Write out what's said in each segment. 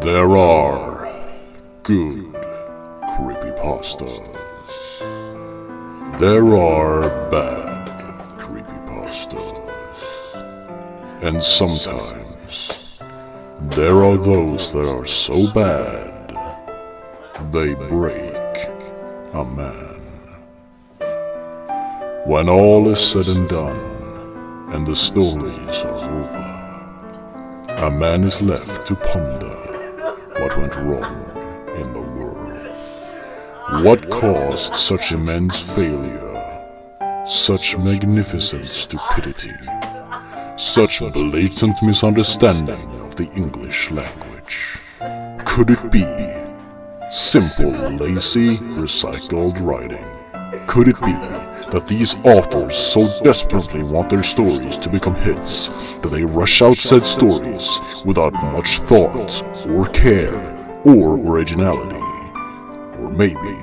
There are good creepypastas. There are bad creepypastas. And sometimes there are those that are so bad they break a man. When all is said and done and the stories are over, a man is left to ponder what went wrong in the world. What caused such immense failure, such magnificent stupidity, such blatant misunderstanding of the English language? Could it be simple, lazy, recycled writing? Could it be that these authors so desperately want their stories to become hits that they rush out said stories without much thought or care or originality? Or maybe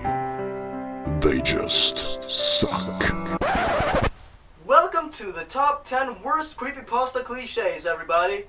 they just suck. Welcome to the top 10 worst creepypasta cliches, everybody.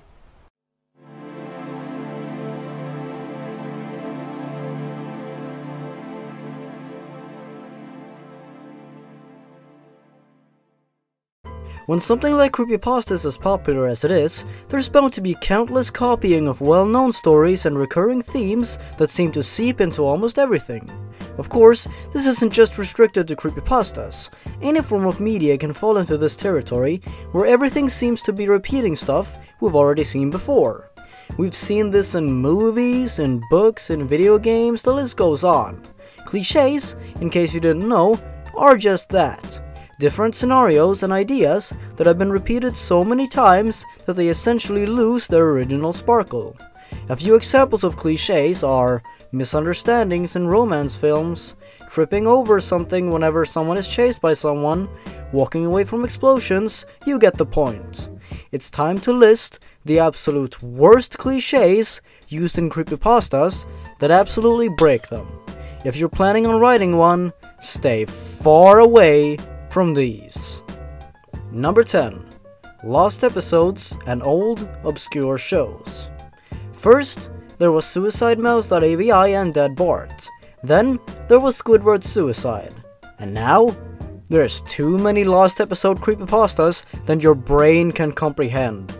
When something like creepypasta is as popular as it is, there's bound to be countless copying of well-known stories and recurring themes that seem to seep into almost everything. Of course, this isn't just restricted to creepypastas. Any form of media can fall into this territory, where everything seems to be repeating stuff we've already seen before. We've seen this in movies, in books, in video games, the list goes on. Clichés, in case you didn't know, are just that. Different scenarios and ideas that have been repeated so many times that they essentially lose their original sparkle. A few examples of clichés are misunderstandings in romance films, tripping over something whenever someone is chased by someone, walking away from explosions. You get the point. It's time to list the absolute worst clichés used in creepypastas that absolutely break them. If you're planning on writing one, stay far away from these. Number 10. Lost episodes and old, obscure shows. First, there was SuicideMouse.avi and Dead Bart. Then, there was Squidward's Suicide. And now, there's too many lost episode creepypastas than your brain can comprehend.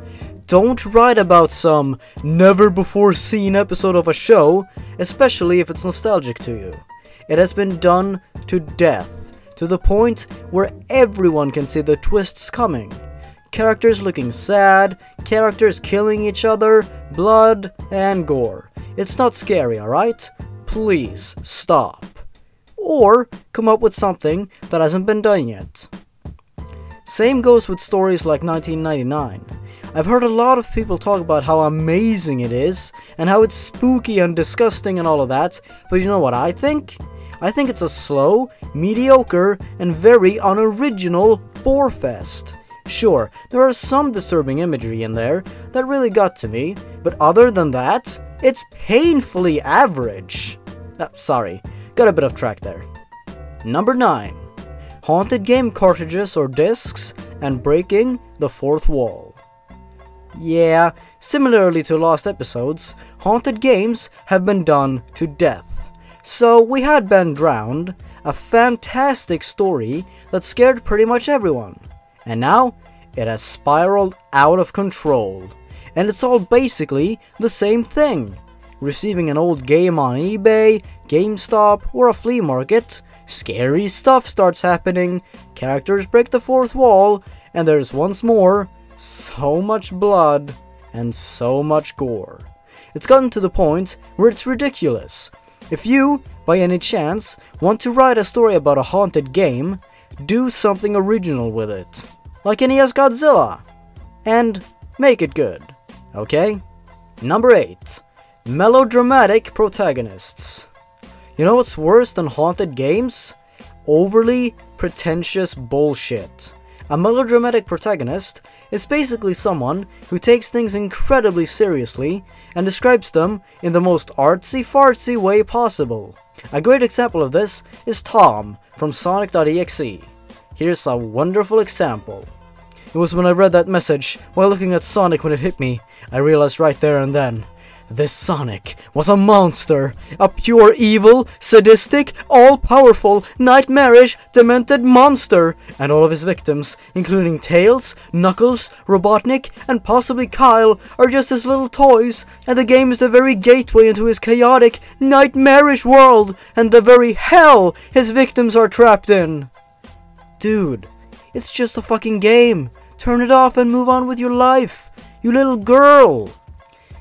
Don't write about some never-before-seen episode of a show, especially if it's nostalgic to you. It has been done to death, to the point where everyone can see the twists coming. Characters looking sad, characters killing each other, blood, and gore. It's not scary, alright? Please, stop. Or, come up with something that hasn't been done yet. Same goes with stories like 1999. I've heard a lot of people talk about how amazing it is, and how it's spooky and disgusting and all of that, but you know what I think? I think it's a slow, mediocre, and very unoriginal bore-fest. Sure, there are some disturbing imagery in there that really got to me, but other than that, it's painfully average. Sorry, got a bit off track there. Number 9. Haunted game cartridges or discs and breaking the fourth wall. Yeah, similarly to lost episodes, haunted games have been done to death. So we had Ben Drowned, a fantastic story that scared pretty much everyone. And now, it has spiraled out of control. And it's all basically the same thing. Receiving an old game on eBay, GameStop, or a flea market, scary stuff starts happening, characters break the fourth wall, and there's once more so much blood and so much gore. It's gotten to the point where it's ridiculous. If you, by any chance, want to write a story about a haunted game, do something original with it. Like NES Godzilla. And make it good. Okay? Number 8. Melodramatic protagonists. You know what's worse than haunted games? Overly pretentious bullshit. A melodramatic protagonist is basically someone who takes things incredibly seriously and describes them in the most artsy-fartsy way possible. A great example of this is Tom from sonic.exe. Here's a wonderful example. It was when I read that message while looking at Sonic when it hit me, I realized right there and then This Sonic was a monster, a pure evil, sadistic, all-powerful, nightmarish, demented monster, and all of his victims, including Tails, Knuckles, Robotnik, and possibly Kyle, are just his little toys, and the game is the very gateway into his chaotic, nightmarish world, and the very hell his victims are trapped in. Dude, it's just a fucking game. Turn it off and move on with your life, you little girl.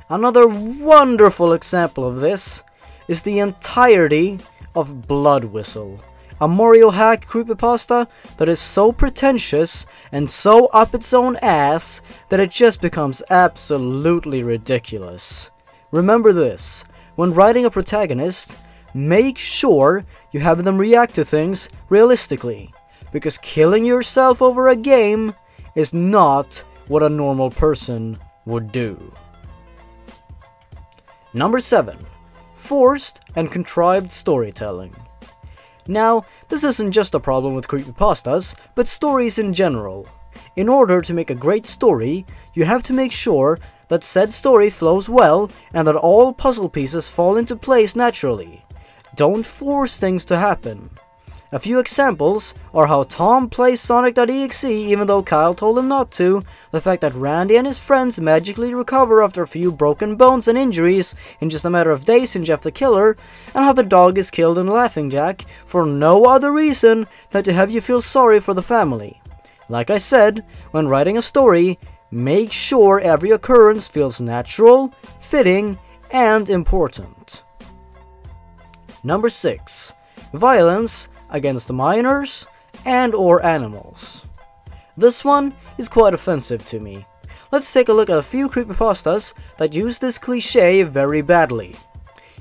Another wonderful example of this is the entirety of Blood Whistle, a Mario hack creepypasta that is so pretentious and so up its own ass that it just becomes absolutely ridiculous. Remember this, when writing a protagonist, make sure you have them react to things realistically, because killing yourself over a game is not what a normal person would do. Number 7. Forced and contrived storytelling. Now, this isn't just a problem with creepypastas, but stories in general. In order to make a great story, you have to make sure that said story flows well and that all puzzle pieces fall into place naturally. Don't force things to happen. A few examples are how Tom plays sonic.exe even though Kyle told him not to, the fact that Randy and his friends magically recover after a few broken bones and injuries in just a matter of days in Jeff the Killer, and how the dog is killed in Laughing Jack for no other reason than to have you feel sorry for the family. Like I said, when writing a story, make sure every occurrence feels natural, fitting, and important. Number 6. Violence against minors and or animals. This one is quite offensive to me. Let's take a look at a few creepypastas that use this cliche very badly.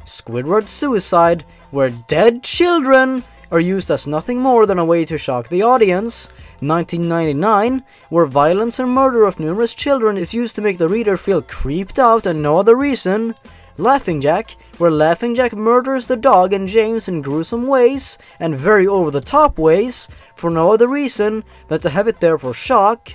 Squidward Suicide, where dead children are used as nothing more than a way to shock the audience. 1999, where violence and murder of numerous children is used to make the reader feel creeped out and no other reason. Laughing Jack, where Laughing Jack murders the dog and James in gruesome ways, and very over-the-top ways, for no other reason than to have it there for shock.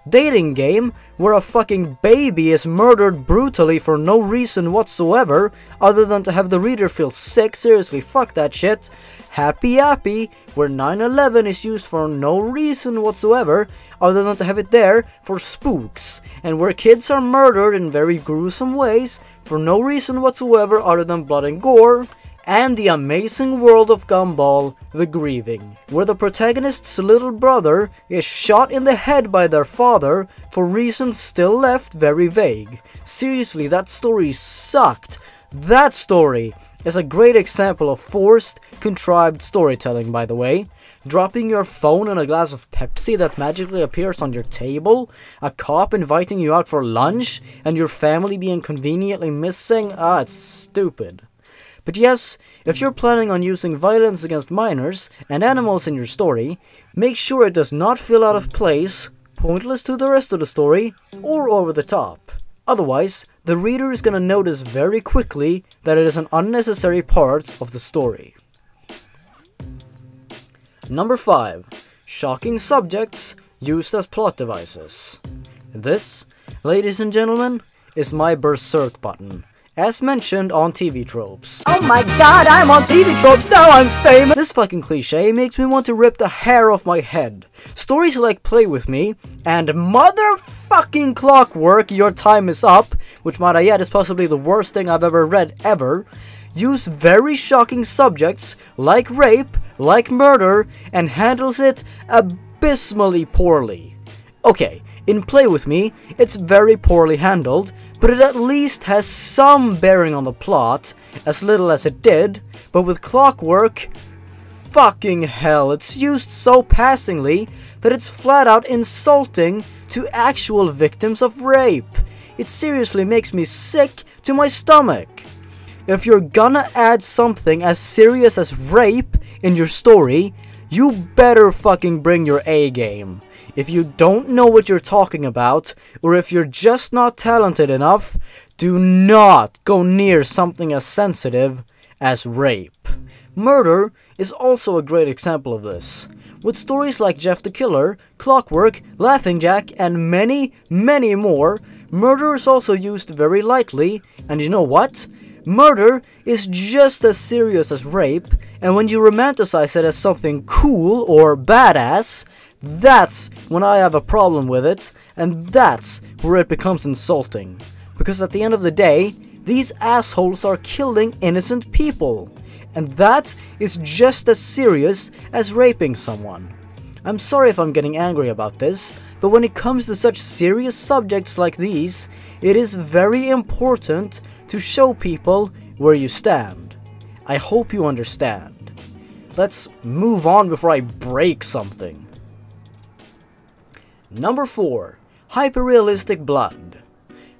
Dating Game, where a fucking baby is murdered brutally for no reason whatsoever, other than to have the reader feel sick. Seriously, fuck that shit. Happy Appy, where 9/11 is used for no reason whatsoever, other than to have it there for spooks, and where kids are murdered in very gruesome ways, for no reason whatsoever other than blood and gore. And The Amazing World of Gumball, The Grieving, where the protagonist's little brother is shot in the head by their father for reasons still left very vague. Seriously, that story sucked. That story is a great example of forced, contrived storytelling, by the way. Dropping your phone in a glass of Pepsi that magically appears on your table, a cop inviting you out for lunch, and your family being conveniently missing. It's stupid. But yes, if you're planning on using violence against minors and animals in your story, make sure it does not feel out of place, pointless to the rest of the story, or over the top. Otherwise, the reader is gonna notice very quickly that it is an unnecessary part of the story. Number 5. Shocking subjects used as plot devices. This, ladies and gentlemen, is my berserk button. As mentioned on TV Tropes. Oh my god, I'm on TV Tropes, now I'm famous! This fucking cliche makes me want to rip the hair off my head. Stories like Play With Me and motherfucking Clockwork, Your Time Is Up, which might I add is possibly the worst thing I've ever read ever, use very shocking subjects like rape, like murder, and handles it abysmally poorly. Okay, in Play With Me, it's very poorly handled, but it at least has some bearing on the plot, as little as it did. But with Clockwork, fucking hell, it's used so passingly that it's flat out insulting to actual victims of rape. It seriously makes me sick to my stomach. If you're gonna add something as serious as rape in your story, you better fucking bring your A game. If you don't know what you're talking about, or if you're just not talented enough, do not go near something as sensitive as rape. Murder is also a great example of this. With stories like Jeff the Killer, Clockwork, Laughing Jack, and many, many more, murder is also used very lightly, and you know what? Murder is just as serious as rape, and when you romanticize it as something cool or badass, that's when I have a problem with it, and that's where it becomes insulting. Because at the end of the day, these assholes are killing innocent people, and that is just as serious as raping someone. I'm sorry if I'm getting angry about this, but when it comes to such serious subjects like these, it is very important to show people where you stand. I hope you understand. Let's move on before I break something. Number 4. Hyperrealistic blood.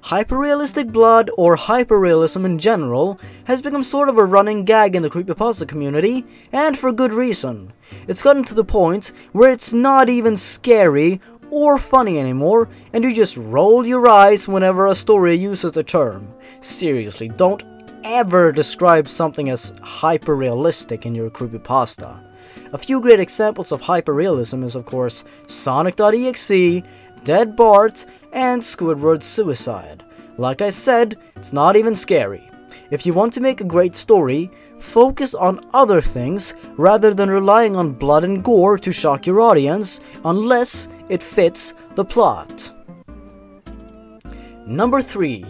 Hyperrealistic blood, or hyperrealism in general, has become sort of a running gag in the creepypasta community, and for good reason. It's gotten to the point where it's not even scary or funny anymore, and you just roll your eyes whenever a story uses the term. Seriously, don't ever describe something as hyperrealistic in your creepypasta. A few great examples of hyperrealism is of course sonic.exe, Dead Bart, and Squidward's suicide. Like I said, it's not even scary. If you want to make a great story, focus on other things rather than relying on blood and gore to shock your audience, unless it fits the plot. Number 3.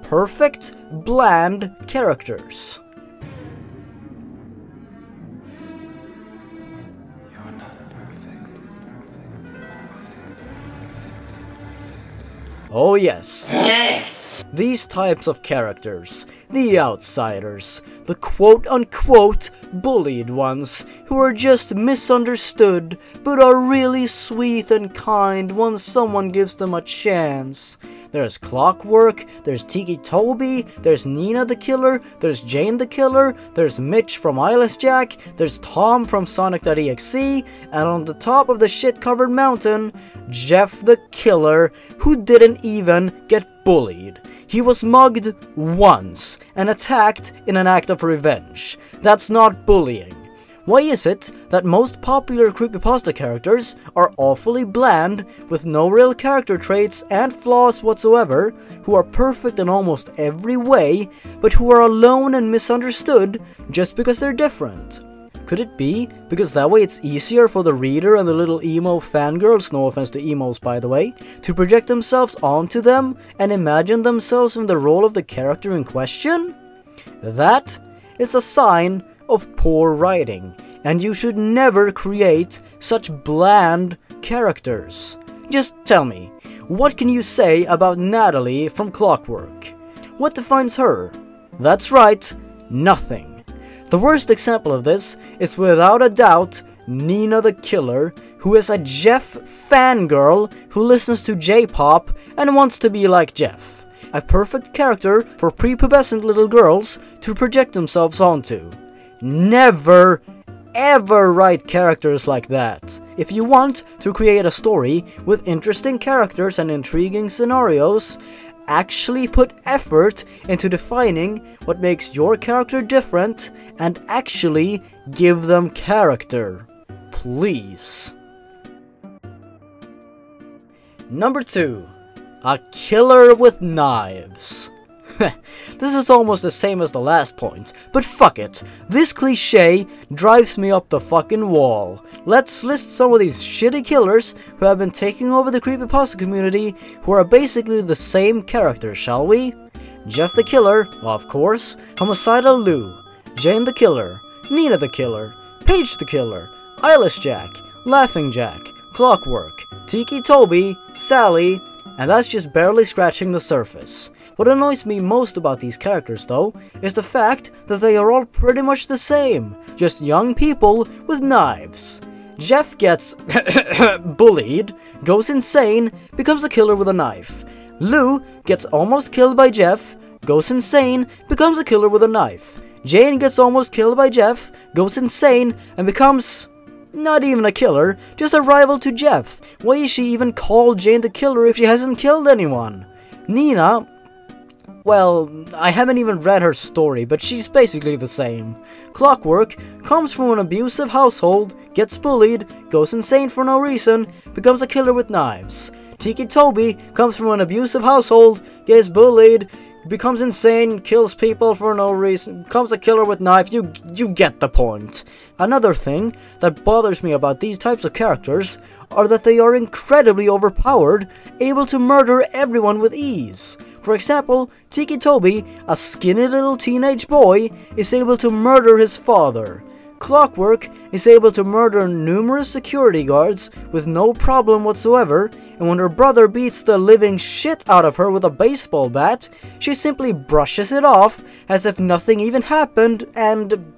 Perfect, bland characters. Oh yes. Yes! These types of characters, the outsiders, the quote-unquote bullied ones, who are just misunderstood, but are really sweet and kind once someone gives them a chance. There's Clockwork, there's Tiki Toby, there's Nina the Killer, there's Jane the Killer, there's Mitch from Eyeless Jack, there's Tom from sonic.exe, and on the top of the shit-covered mountain, Jeff the Killer, who didn't even get bullied. He was mugged once and attacked in an act of revenge. That's not bullying. Why is it that most popular creepypasta characters are awfully bland, with no real character traits and flaws whatsoever, who are perfect in almost every way, but who are alone and misunderstood just because they're different? Could it be because that way it's easier for the reader and the little emo fangirls, no offense to emos by the way, to project themselves onto them and imagine themselves in the role of the character in question? That is a sign of poor writing, and you should never create such bland characters. Just tell me, what can you say about Natalie from Clockwork? What defines her? That's right, nothing. The worst example of this is without a doubt Nina the Killer, who is a Jeff fangirl who listens to J-pop and wants to be like Jeff. A perfect character for prepubescent little girls to project themselves onto. Never, ever write characters like that. If you want to create a story with interesting characters and intriguing scenarios, actually put effort into defining what makes your character different and actually give them character. Please. Number 2. A killer with knives. This is almost the same as the last point, but fuck it. This cliche drives me up the fucking wall. Let's list some of these shitty killers who have been taking over the creepypasta community, who are basically the same character, shall we? Jeff the Killer, of course, Homicidal Lou, Jane the Killer, Nina the Killer, Paige the Killer, Eyeless Jack, Laughing Jack, Clockwork, Tiki Toby, Sally, and that's just barely scratching the surface. What annoys me most about these characters, though, is the fact that they are all pretty much the same, just young people with knives. Jeff gets bullied, goes insane, becomes a killer with a knife. Lou gets almost killed by Jeff, goes insane, becomes a killer with a knife. Jane gets almost killed by Jeff, goes insane, and becomes not even a killer, just a rival to Jeff. Why is she even called Jane the Killer if she hasn't killed anyone? Nina, well, I haven't even read her story, but she's basically the same. Clockwork comes from an abusive household, gets bullied, goes insane for no reason, becomes a killer with knives. Tiki Toby comes from an abusive household, gets bullied, becomes insane, kills people for no reason, becomes a killer with knife. You get the point. Another thing that bothers me about these types of characters are that they are incredibly overpowered, able to murder everyone with ease. For example, Tiki Toby, a skinny little teenage boy, is able to murder his father. Clockwork is able to murder numerous security guards with no problem whatsoever, and when her brother beats the living shit out of her with a baseball bat, she simply brushes it off as if nothing even happened, and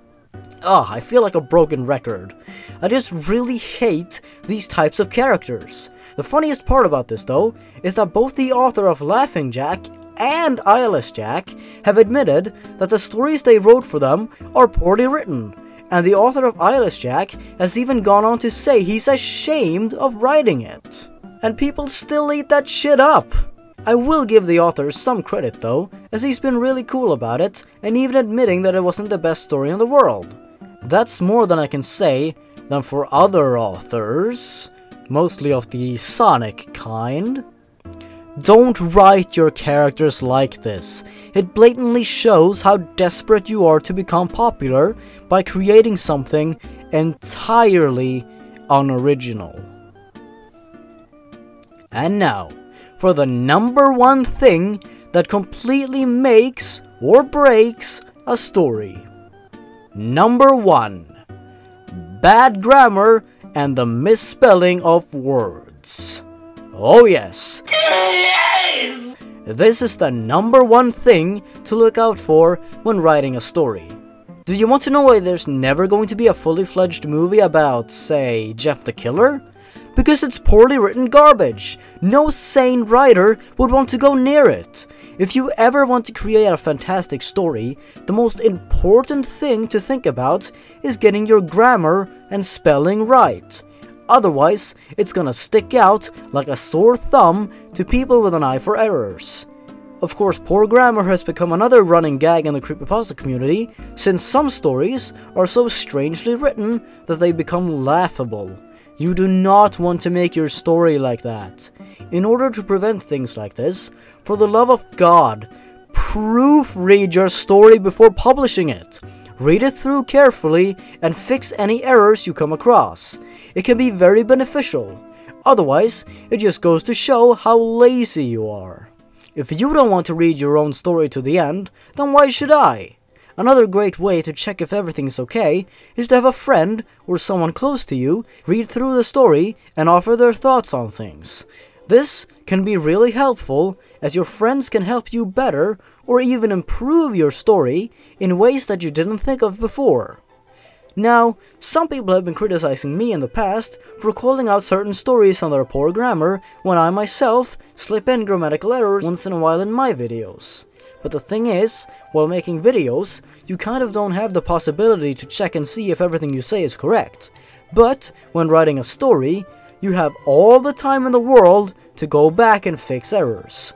I feel like a broken record. I just really hate these types of characters. The funniest part about this, though, is that both the author of Laughing Jack and Eyeless Jack have admitted that the stories they wrote for them are poorly written, and the author of Eyeless Jack has even gone on to say he's ashamed of writing it. And people still eat that shit up! I will give the author some credit though, as he's been really cool about it, and even admitting that it wasn't the best story in the world. That's more than I can say than for other authors, mostly of the Sonic kind. Don't write your characters like this. It blatantly shows how desperate you are to become popular by creating something entirely unoriginal. And now, for the number one thing that completely makes or breaks a story. Number 1. Bad grammar and the misspelling of words. Oh yes! Yes! This is the number one thing to look out for when writing a story. Do you want to know why there's never going to be a fully fledged movie about, say, Jeff the Killer? Because it's poorly written garbage. No sane writer would want to go near it. If you ever want to create a fantastic story, the most important thing to think about is getting your grammar and spelling right. Otherwise, it's gonna stick out like a sore thumb to people with an eye for errors. Of course, poor grammar has become another running gag in the creepypasta community, since some stories are so strangely written that they become laughable. You do not want to make your story like that. In order to prevent things like this, for the love of God, proofread your story before publishing it. Read it through carefully and fix any errors you come across. It can be very beneficial. Otherwise, it just goes to show how lazy you are. If you don't want to read your own story to the end, then why should I? Another great way to check if everything's okay is to have a friend or someone close to you read through the story and offer their thoughts on things. This can be really helpful, as your friends can help you better or even improve your story in ways that you didn't think of before. Now, some people have been criticizing me in the past for calling out certain stories on their poor grammar when I myself slip in grammatical errors once in a while in my videos. But the thing is, while making videos, you kind of don't have the possibility to check and see if everything you say is correct. But when writing a story, you have all the time in the world to go back and fix errors.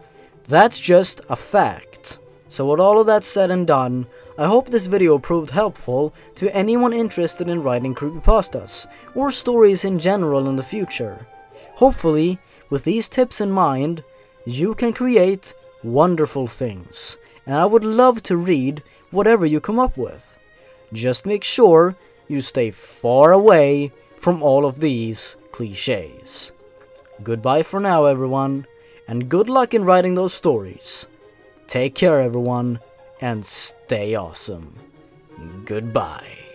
That's just a fact. So with all of that said and done, I hope this video proved helpful to anyone interested in writing creepypastas, or stories in general in the future. Hopefully, with these tips in mind, you can create wonderful things, and I would love to read whatever you come up with. Just make sure you stay far away from all of these cliches. Goodbye for now, everyone, and good luck in writing those stories. Take care, everyone, and stay awesome. Goodbye.